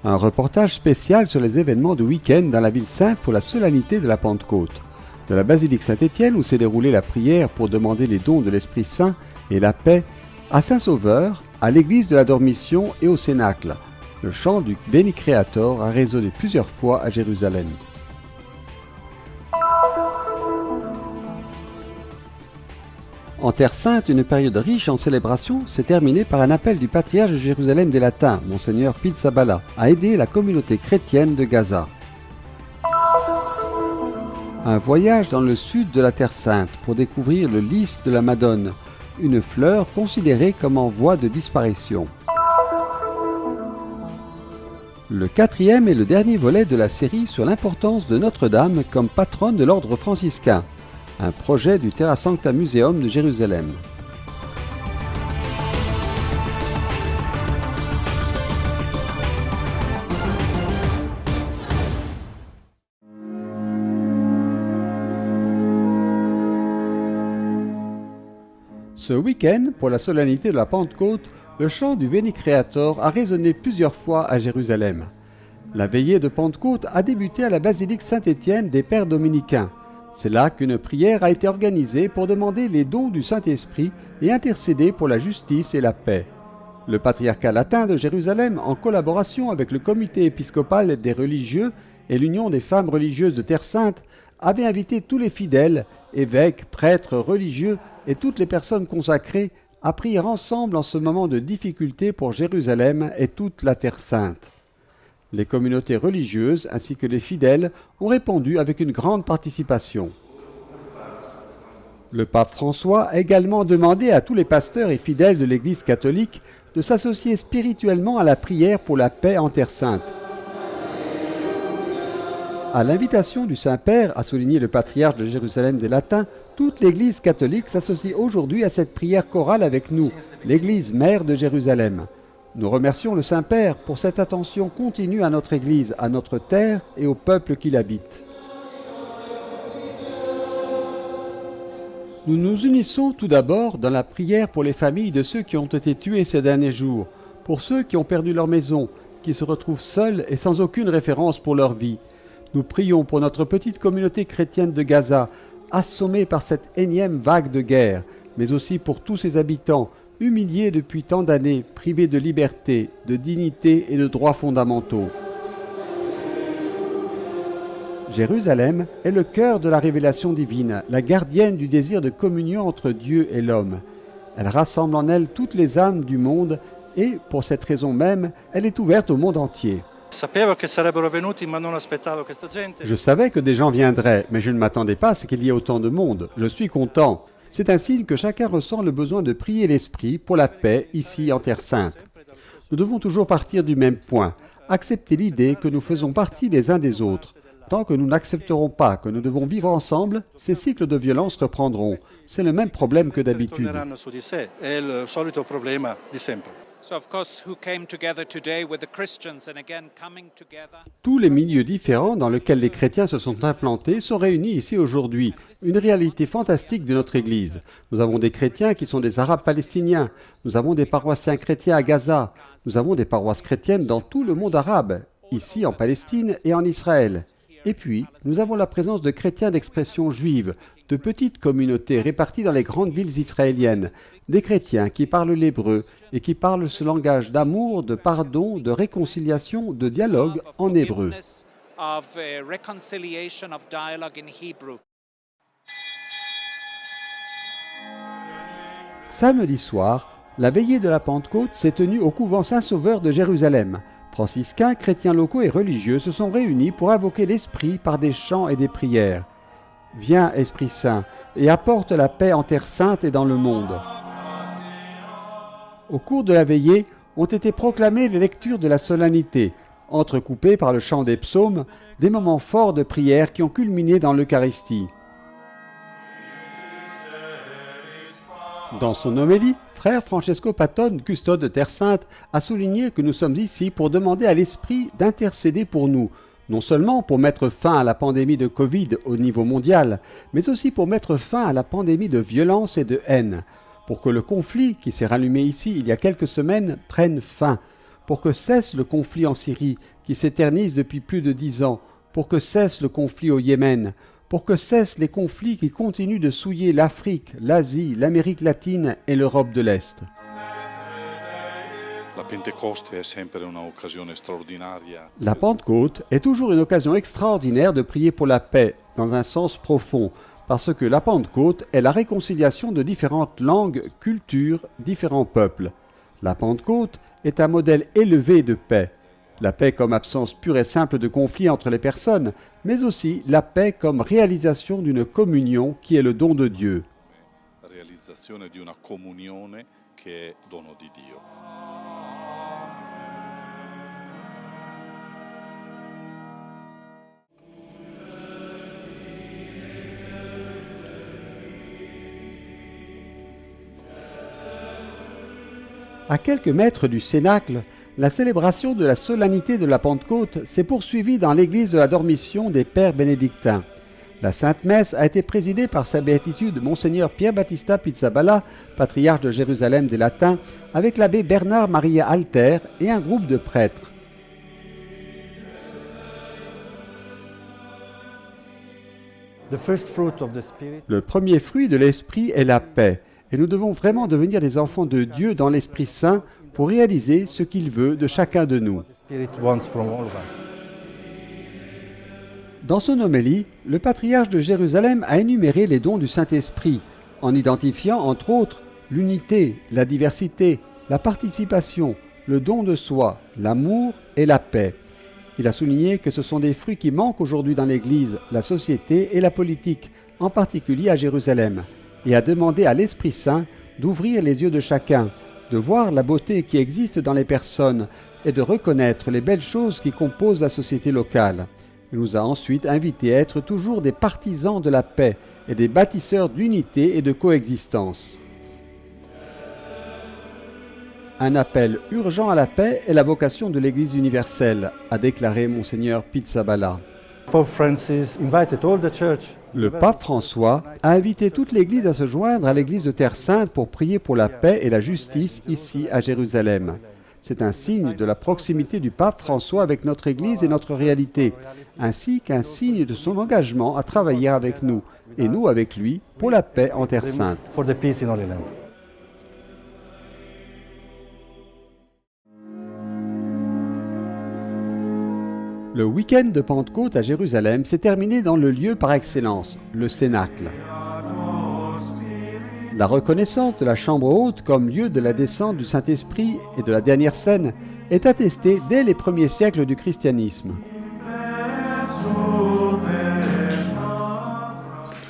Un reportage spécial sur les événements de week-end dans la ville sainte pour la solennité de la Pentecôte. De la basilique Saint-Étienne où s'est déroulée la prière pour demander les dons de l'Esprit Saint et la paix, à Saint-Sauveur, à l'église de la Dormition et au Cénacle. Le chant du Veni Creator a résonné plusieurs fois à Jérusalem. En Terre Sainte, une période riche en célébrations s'est terminée par un appel du patriarche de Jérusalem des Latins, Monseigneur Pizzaballa, à aider la communauté chrétienne de Gaza. Un voyage dans le sud de la Terre Sainte pour découvrir le lys de la Madone, une fleur considérée comme en voie de disparition. Le quatrième et le dernier volet de la série sur l'importance de Notre-Dame comme patronne de l'ordre franciscain. Un projet du Terra Sancta Museum de Jérusalem. Ce week-end, pour la solennité de la Pentecôte, le chant du Veni Creator a résonné plusieurs fois à Jérusalem. La veillée de Pentecôte a débuté à la basilique Saint-Étienne des Pères dominicains. C'est là qu'une prière a été organisée pour demander les dons du Saint-Esprit et intercéder pour la justice et la paix. Le patriarcat latin de Jérusalem, en collaboration avec le comité épiscopal des religieux et l'Union des femmes religieuses de Terre Sainte, avait invité tous les fidèles, évêques, prêtres, religieux et toutes les personnes consacrées à prier ensemble en ce moment de difficulté pour Jérusalem et toute la Terre Sainte. Les communautés religieuses ainsi que les fidèles ont répondu avec une grande participation. Le pape François a également demandé à tous les pasteurs et fidèles de l'Église catholique de s'associer spirituellement à la prière pour la paix en Terre Sainte. À l'invitation du Saint-Père, a souligné le patriarche de Jérusalem des Latins, toute l'Église catholique s'associe aujourd'hui à cette prière chorale avec nous, l'Église mère de Jérusalem. Nous remercions le Saint-Père pour cette attention continue à notre Église, à notre terre et au peuple qui l'habite. Nous nous unissons tout d'abord dans la prière pour les familles de ceux qui ont été tués ces derniers jours, pour ceux qui ont perdu leur maison, qui se retrouvent seuls et sans aucune référence pour leur vie. Nous prions pour notre petite communauté chrétienne de Gaza, assommée par cette énième vague de guerre, mais aussi pour tous ses habitants, humiliés depuis tant d'années, privés de liberté, de dignité et de droits fondamentaux. Jérusalem est le cœur de la révélation divine, la gardienne du désir de communion entre Dieu et l'homme. Elle rassemble en elle toutes les âmes du monde et, pour cette raison même, elle est ouverte au monde entier. Je savais que des gens viendraient, mais je ne m'attendais pas à ce qu'il y ait autant de monde. Je suis content. C'est un signe que chacun ressent le besoin de prier l'Esprit pour la paix ici en Terre Sainte. Nous devons toujours partir du même point, accepter l'idée que nous faisons partie les uns des autres. Tant que nous n'accepterons pas que nous devons vivre ensemble, ces cycles de violence reprendront. C'est le même problème que d'habitude. Tous les milieux différents dans lesquels les chrétiens se sont implantés sont réunis ici aujourd'hui. Une réalité fantastique de notre Église. Nous avons des chrétiens qui sont des Arabes palestiniens. Nous avons des paroissiens chrétiens à Gaza. Nous avons des paroisses chrétiennes dans tout le monde arabe, ici en Palestine et en Israël. Et puis, nous avons la présence de chrétiens d'expression juive, de petites communautés réparties dans les grandes villes israéliennes, des chrétiens qui parlent l'hébreu et qui parlent ce langage d'amour, de pardon, de réconciliation, de dialogue en hébreu. Samedi soir, la veillée de la Pentecôte s'est tenue au couvent Saint-Sauveur de Jérusalem. Franciscains, chrétiens locaux et religieux se sont réunis pour invoquer l'Esprit par des chants et des prières. Viens, Esprit Saint, et apporte la paix en Terre Sainte et dans le monde. Au cours de la veillée, ont été proclamées les lectures de la solennité, entrecoupées par le chant des psaumes, des moments forts de prière qui ont culminé dans l'Eucharistie. Dans son homélie, Frère Francesco Patton, custode de Terre Sainte, a souligné que nous sommes ici pour demander à l'Esprit d'intercéder pour nous, non seulement pour mettre fin à la pandémie de Covid au niveau mondial, mais aussi pour mettre fin à la pandémie de violence et de haine, pour que le conflit qui s'est rallumé ici il y a quelques semaines prenne fin, pour que cesse le conflit en Syrie qui s'éternise depuis plus de 10 ans, pour que cesse le conflit au Yémen, pour que cessent les conflits qui continuent de souiller l'Afrique, l'Asie, l'Amérique latine et l'Europe de l'Est. La Pentecôte est toujours une occasion extraordinaire de prier pour la paix, dans un sens profond, parce que la Pentecôte est la réconciliation de différentes langues, cultures, différents peuples. La Pentecôte est un modèle élevé de paix. La paix comme absence pure et simple de conflit entre les personnes, mais aussi la paix comme réalisation d'une communion qui est le don de Dieu. À quelques mètres du Cénacle, la célébration de la solennité de la Pentecôte s'est poursuivie dans l'église de la Dormition des Pères bénédictins. La Sainte Messe a été présidée par sa béatitude Monseigneur Pier Battista Pizzaballa, patriarche de Jérusalem des Latins, avec l'abbé Bernard Maria Alter et un groupe de prêtres. Le premier fruit de l'Esprit est la paix. Et nous devons vraiment devenir des enfants de Dieu dans l'Esprit Saint pour réaliser ce qu'il veut de chacun de nous. Dans son homélie, le patriarche de Jérusalem a énuméré les dons du Saint-Esprit, en identifiant entre autres l'unité, la diversité, la participation, le don de soi, l'amour et la paix. Il a souligné que ce sont des fruits qui manquent aujourd'hui dans l'Église, la société et la politique, en particulier à Jérusalem, et a demandé à l'Esprit Saint d'ouvrir les yeux de chacun, de voir la beauté qui existe dans les personnes et de reconnaître les belles choses qui composent la société locale. Il nous a ensuite invités à être toujours des partisans de la paix et des bâtisseurs d'unité et de coexistence. Un appel urgent à la paix est la vocation de l'Église universelle, a déclaré Monseigneur Pizzaballa. Le pape François a invité toute l'Église à se joindre à l'Église de Terre Sainte pour prier pour la paix et la justice ici à Jérusalem. C'est un signe de la proximité du pape François avec notre Église et notre réalité, ainsi qu'un signe de son engagement à travailler avec nous, et nous avec lui, pour la paix en Terre Sainte. Le week-end de Pentecôte à Jérusalem s'est terminé dans le lieu par excellence, le Cénacle. La reconnaissance de la chambre haute comme lieu de la descente du Saint-Esprit et de la dernière scène est attestée dès les premiers siècles du christianisme.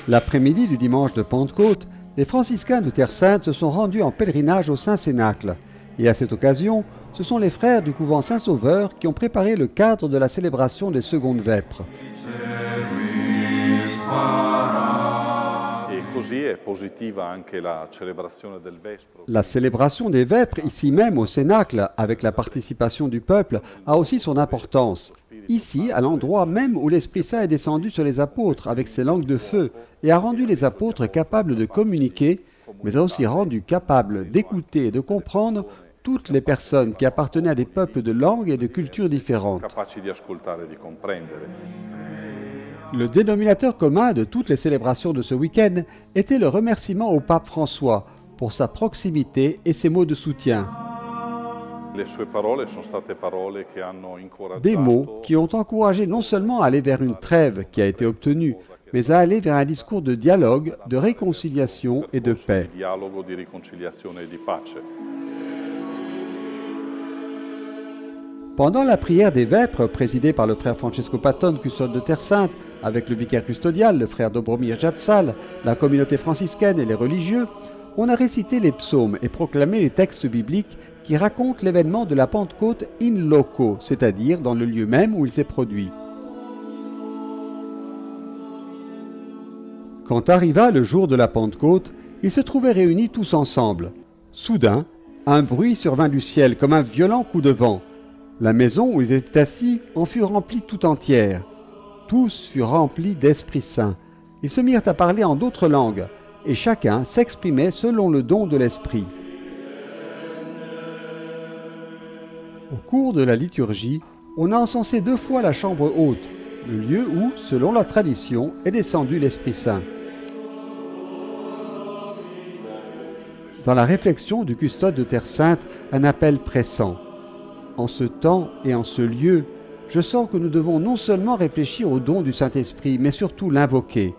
L'après-midi du dimanche de Pentecôte, les franciscains de Terre Sainte se sont rendus en pèlerinage au Saint-Cénacle. Et à cette occasion, ce sont les frères du couvent Saint-Sauveur qui ont préparé le cadre de la célébration des secondes vêpres. La célébration des vêpres, ici même au Cénacle, avec la participation du peuple, a aussi son importance. Ici, à l'endroit même où l'Esprit Saint est descendu sur les apôtres avec ses langues de feu et a rendu les apôtres capables de communiquer, mais a aussi rendu capables d'écouter et de comprendre toutes les personnes qui appartenaient à des peuples de langues et de cultures différentes. Le dénominateur commun de toutes les célébrations de ce week-end était le remerciement au pape François pour sa proximité et ses mots de soutien. Des mots qui ont encouragé non seulement à aller vers une trêve qui a été obtenue, mais à aller vers un discours de dialogue, de réconciliation et de paix. Pendant la prière des vêpres, présidée par le frère Francesco Patton, custode de Terre Sainte, avec le vicaire custodial, le frère Dobromir Jatsal, la communauté franciscaine et les religieux, on a récité les psaumes et proclamé les textes bibliques qui racontent l'événement de la Pentecôte in loco, c'est-à-dire dans le lieu même où il s'est produit. Quand arriva le jour de la Pentecôte, ils se trouvaient réunis tous ensemble. Soudain, un bruit survint du ciel comme un violent coup de vent. La maison où ils étaient assis en fut remplie tout entière. Tous furent remplis d'Esprit Saint. Ils se mirent à parler en d'autres langues, et chacun s'exprimait selon le don de l'Esprit. Au cours de la liturgie, on a encensé 2 fois la chambre haute, le lieu où, selon la tradition, est descendu l'Esprit Saint. Dans la réflexion du custode de Terre Sainte, un appel pressant. En ce temps et en ce lieu, je sens que nous devons non seulement réfléchir au don du Saint-Esprit, mais surtout l'invoquer.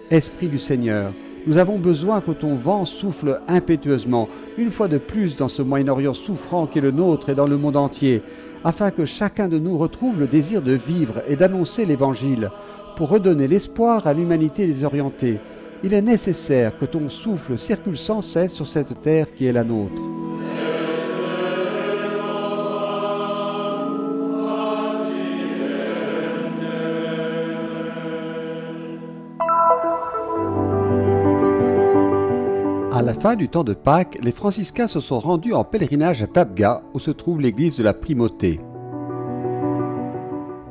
Esprit du Seigneur, nous avons besoin que ton vent souffle impétueusement, une fois de plus dans ce Moyen-Orient souffrant qui est le nôtre et dans le monde entier, afin que chacun de nous retrouve le désir de vivre et d'annoncer l'Évangile, pour redonner l'espoir à l'humanité désorientée. Il est nécessaire que ton souffle circule sans cesse sur cette terre qui est la nôtre. À la fin du temps de Pâques, les franciscains se sont rendus en pèlerinage à Tabga, où se trouve l'église de la Primauté.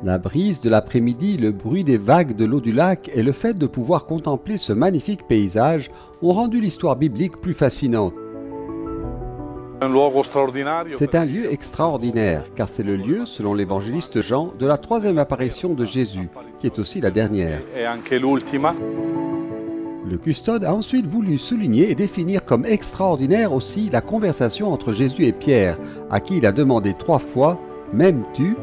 La brise de l'après-midi, le bruit des vagues de l'eau du lac et le fait de pouvoir contempler ce magnifique paysage ont rendu l'histoire biblique plus fascinante. C'est un lieu extraordinaire, car c'est le lieu, selon l'évangéliste Jean, de la 3e apparition de Jésus, qui est aussi la dernière. Le custode a ensuite voulu souligner et définir comme extraordinaire aussi la conversation entre Jésus et Pierre, à qui il a demandé 3 fois « M'aimes-tu »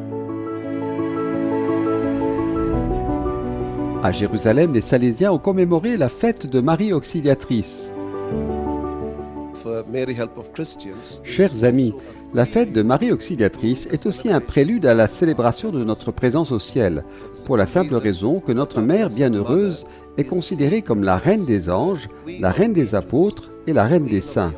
À Jérusalem, les Salésiens ont commémoré la fête de Marie Auxiliatrice. Chers amis, la fête de Marie Auxiliatrice est aussi un prélude à la célébration de notre présence au ciel, pour la simple raison que notre Mère bienheureuse est considérée comme la reine des anges, la reine des apôtres et la reine des saints.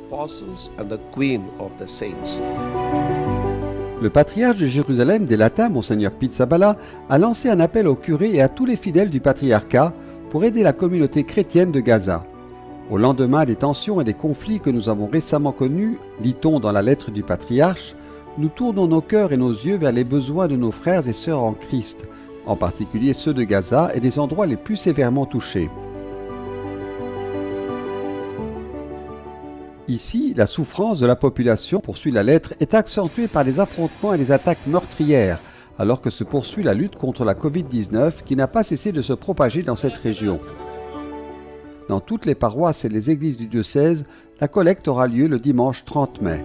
Le patriarche de Jérusalem des Latins, Monseigneur Pizzaballa, a lancé un appel aux curés et à tous les fidèles du patriarcat pour aider la communauté chrétienne de Gaza. Au lendemain des tensions et des conflits que nous avons récemment connus, lit-on dans la lettre du patriarche, nous tournons nos cœurs et nos yeux vers les besoins de nos frères et sœurs en Christ, en particulier ceux de Gaza et des endroits les plus sévèrement touchés. Ici, la souffrance de la population, poursuit la lettre, est accentuée par les affrontements et les attaques meurtrières, alors que se poursuit la lutte contre la Covid-19 qui n'a pas cessé de se propager dans cette région. Dans toutes les paroisses et les églises du diocèse, la collecte aura lieu le dimanche 30 mai.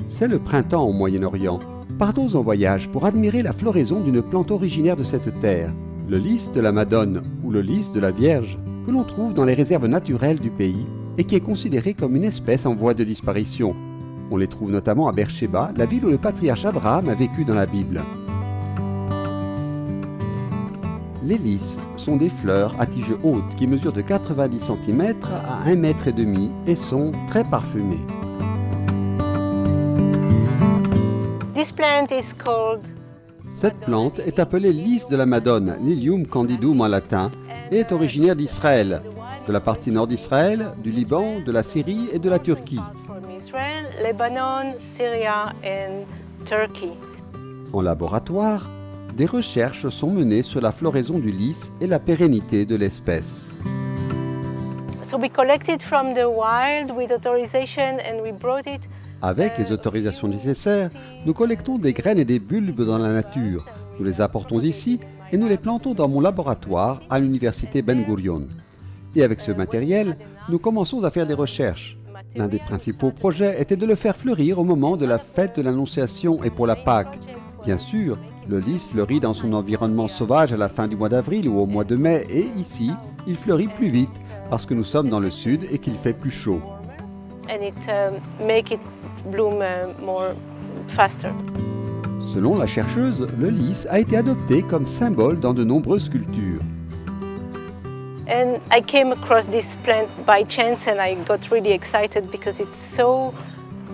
C'est le printemps au Moyen-Orient. Partons en voyage pour admirer la floraison d'une plante originaire de cette terre, le lys de la Madone ou le lys de la Vierge, que l'on trouve dans les réserves naturelles du pays et qui est considéré comme une espèce en voie de disparition. On les trouve notamment à Beersheba, la ville où le patriarche Abraham a vécu dans la Bible. Les lys sont des fleurs à tiges hautes qui mesurent de 90 cm à 1,5 m et sont très parfumées. Cette plante est appelée lys de la Madone, Lilium candidum en latin, et est originaire d'Israël, de la partie nord d'Israël, du Liban, de la Syrie et de la Turquie. En laboratoire, des recherches sont menées sur la floraison du lys et la pérennité de l'espèce. Avec les autorisations nécessaires, nous collectons des graines et des bulbes dans la nature. Nous les apportons ici et nous les plantons dans mon laboratoire à l'université Ben Gurion. Et avec ce matériel, nous commençons à faire des recherches. L'un des principaux projets était de le faire fleurir au moment de la fête de l'Annonciation et pour la Pâque. Bien sûr, le lys fleurit dans son environnement sauvage à la fin du mois d'avril ou au mois de mai et ici, il fleurit plus vite parce que nous sommes dans le sud et qu'il fait plus chaud. Selon la chercheuse, le lys a été adopté comme symbole dans de nombreuses cultures.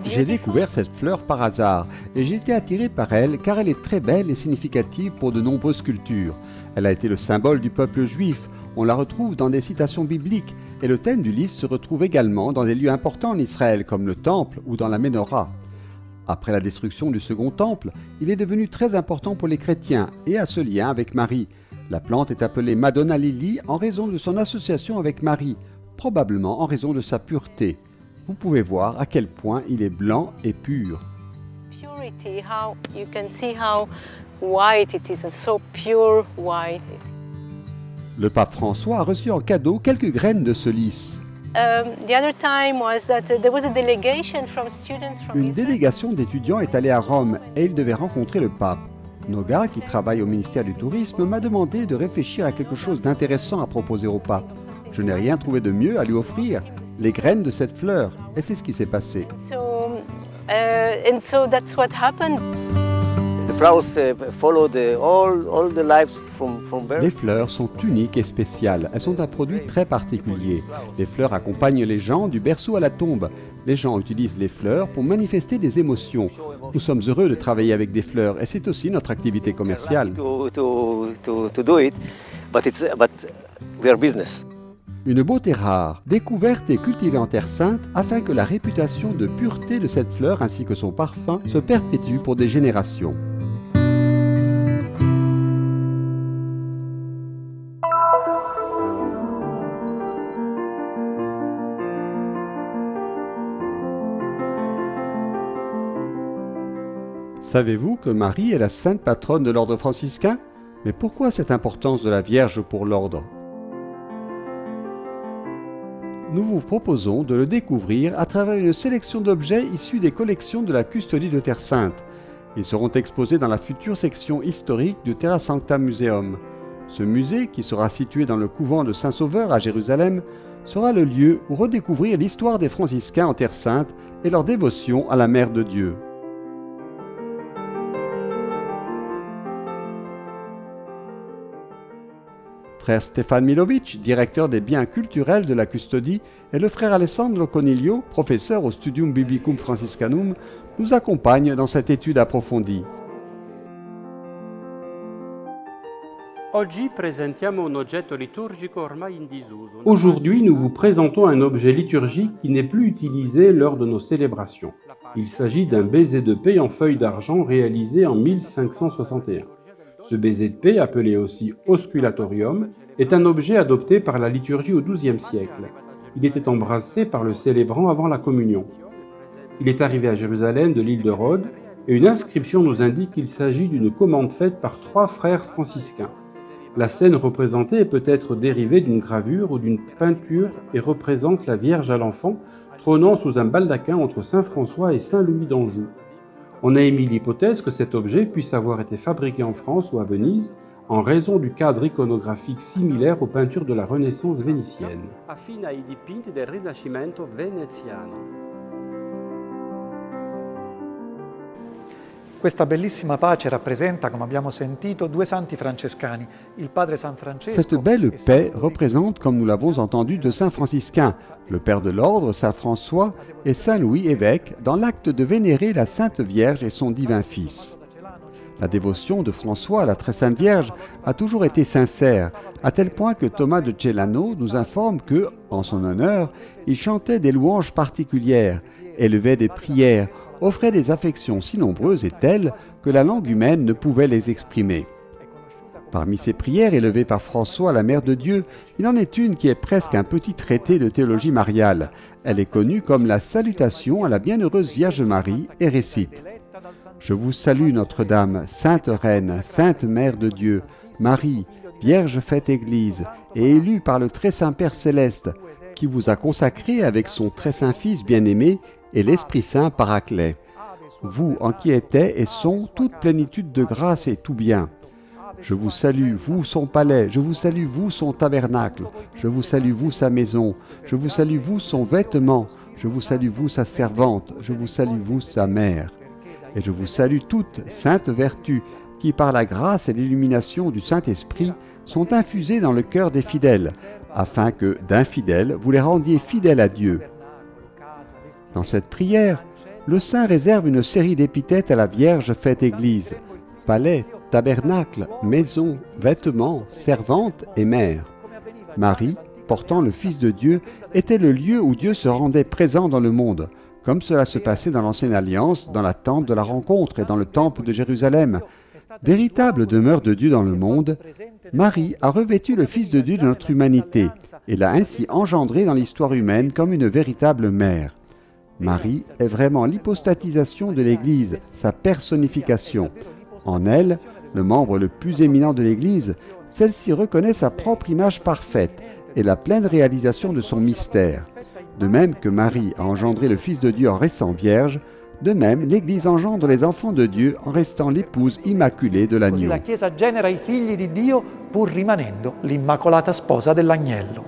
J'ai découvert cette fleur par hasard et j'ai été attiré par elle car elle est très belle et significative pour de nombreuses cultures. Elle a été le symbole du peuple juif, on la retrouve dans des citations bibliques et le thème du lys se retrouve également dans des lieux importants en Israël comme le temple ou dans la Ménorah. Après la destruction du second temple, il est devenu très important pour les chrétiens et a ce lien avec Marie. La plante est appelée Madonna Lily en raison de son association avec Marie, probablement en raison de sa pureté. Vous pouvez voir à quel point il est blanc et pur. Purity, how you can see how white it is, and so pure white. Le pape François a reçu en cadeau quelques graines de ce lys. The other time was that there was a delegation from students from Une Israel. délégation d'étudiants est allée à Rome et ils devaient rencontrer le pape. Noga, qui travaille au ministère du Tourisme, m'a demandé de réfléchir à quelque chose d'intéressant à proposer au pape. Je n'ai rien trouvé de mieux à lui offrir, les graines de cette fleur. Et c'est ce qui s'est passé. So that's what happened. The flowers follow all the lives from birth. Les fleurs sont uniques et spéciales. Elles sont un produit très particulier. Les fleurs accompagnent les gens du berceau à la tombe. Les gens utilisent les fleurs pour manifester des émotions. Nous sommes heureux de travailler avec des fleurs et c'est aussi notre activité commerciale. To do it, but we are business. Une beauté rare, découverte et cultivée en Terre Sainte afin que la réputation de pureté de cette fleur ainsi que son parfum se perpétue pour des générations. Savez-vous que Marie est la sainte patronne de l'ordre franciscain? Mais pourquoi cette importance de la Vierge pour l'ordre? Nous vous proposons de le découvrir à travers une sélection d'objets issus des collections de la Custodie de Terre Sainte. Ils seront exposés dans la future section historique du Terra Sancta Museum. Ce musée, qui sera situé dans le couvent de Saint-Sauveur à Jérusalem, sera le lieu où redécouvrir l'histoire des franciscains en Terre Sainte et leur dévotion à la Mère de Dieu. Frère Stéphane Milovic, directeur des biens culturels de la Custodie, et le frère Alessandro Coniglio, professeur au Studium Biblicum Franciscanum, nous accompagnent dans cette étude approfondie. Aujourd'hui, nous vous présentons un objet liturgique qui n'est plus utilisé lors de nos célébrations. Il s'agit d'un baiser de paix en feuille d'argent réalisé en 1561. Ce baiser de paix, appelé aussi osculatorium, est un objet adopté par la liturgie au XIIe siècle. Il était embrassé par le célébrant avant la communion. Il est arrivé à Jérusalem de l'île de Rhodes et une inscription nous indique qu'il s'agit d'une commande faite par 3 frères franciscains. La scène représentée est peut-être dérivée d'une gravure ou d'une peinture et représente la Vierge à l'enfant trônant sous un baldaquin entre Saint François et Saint Louis d'Anjou. On a émis l'hypothèse que cet objet puisse avoir été fabriqué en France ou à Venise en raison du cadre iconographique similaire aux peintures de la Renaissance vénitienne. Questa bellissima pace rappresenta, come abbiamo sentito, 2 santi francescani, il padre San Francesco. Cette belle paix représente, comme nous l'avons entendu, 2 saints franciscains, le père de l'ordre, Saint François, et Saint Louis, évêque, dans l'acte de vénérer la Sainte Vierge et son divin Fils. La dévotion de François à la Très Sainte Vierge a toujours été sincère, à tel point que Thomas de Celano nous informe que, en son honneur, il chantait des louanges particulières, élevait des prières, offrait des affections si nombreuses et telles que la langue humaine ne pouvait les exprimer. Parmi ces prières élevées par François, la Mère de Dieu, il en est une qui est presque un petit traité de théologie mariale. Elle est connue comme la Salutation à la Bienheureuse Vierge Marie et récite « Je vous salue Notre-Dame, Sainte Reine, Sainte Mère de Dieu, Marie, Vierge faite Église et élue par le Très Saint Père Céleste, qui vous a consacré avec son Très Saint Fils bien-aimé et l'Esprit Saint Paraclet. Vous en qui était et sont toute plénitude de grâce et tout bien. Je vous salue, vous son palais, je vous salue, vous son tabernacle, je vous salue, vous sa maison, je vous salue, vous son vêtement, je vous salue, vous sa servante, je vous salue, vous sa mère. Et je vous salue toutes, saintes vertus, qui par la grâce et l'illumination du Saint-Esprit sont infusées dans le cœur des fidèles, afin que, d'infidèles, vous les rendiez fidèles à Dieu. » Dans cette prière, le saint réserve une série d'épithètes à la Vierge faite Église, palais, tabernacle, maison, vêtements, servante et mère. Marie, portant le Fils de Dieu, était le lieu où Dieu se rendait présent dans le monde, comme cela se passait dans l'Ancienne Alliance, dans la tente de la rencontre et dans le temple de Jérusalem. Véritable demeure de Dieu dans le monde, Marie a revêtu le Fils de Dieu de notre humanité et l'a ainsi engendré dans l'histoire humaine comme une véritable mère. Marie est vraiment l'hypostatisation de l'Église, sa personnification. En elle, le membre le plus éminent de l'Église, celle-ci reconnaît sa propre image parfaite et la pleine réalisation de son mystère. De même que Marie a engendré le Fils de Dieu en restant vierge, de même l'Église engendre les enfants de Dieu en restant l'épouse immaculée de Così l'agneau. la Chiesa genera i figli di Dio pur rimanendo l'immacolata sposa dell'agnello.